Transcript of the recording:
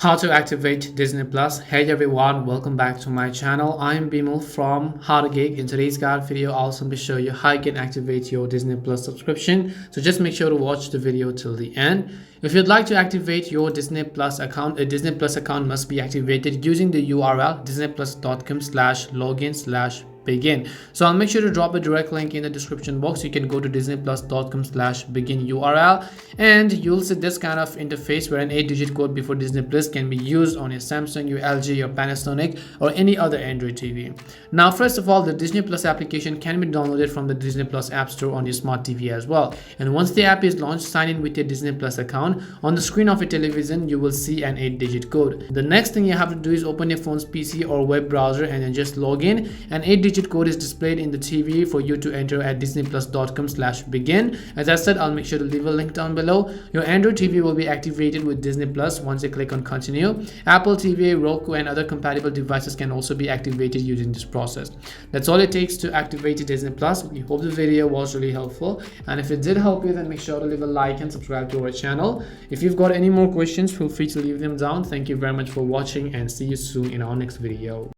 How to activate Disney Plus. Hey everyone, welcome back to my channel. I'm Bimal from How to Geek. In today's guide video, I'll simply show you how you can activate your Disney Plus subscription. So just make sure to watch the video till the end. If you'd like to activate your Disney Plus account, a Disney Plus account must be activated using the URL disneyplus.com/login/begin. So I'll make sure to drop a direct link in the description box. You can go to disneyplus.com/begin URL and you'll see this kind of interface where an 8-digit code before Disney Plus can be used on your Samsung, your LG, your Panasonic or any other Android TV. Now first of all, the Disney Plus application can be downloaded from the Disney Plus App Store on your smart TV as well. And once the app is launched, sign in with your Disney Plus account. On the screen of your television, you will see an 8-digit code. The next thing you have to do is open your phone's PC or web browser and then just log in. An 8-digit code is displayed in the TV for you to enter at disneyplus.com/begin. As I said, I'll make sure to leave a link down below. Your Android TV will be activated with Disney Plus once you click on continue. Apple TV, Roku and other compatible devices can also be activated using this process. That's all it takes to activate Disney Plus. We hope the video was really helpful, and if it did help you, then make sure to leave a like and subscribe to our channel. If you've got any more questions, feel free to leave them down. Thank you very much for watching and see you soon in our next video.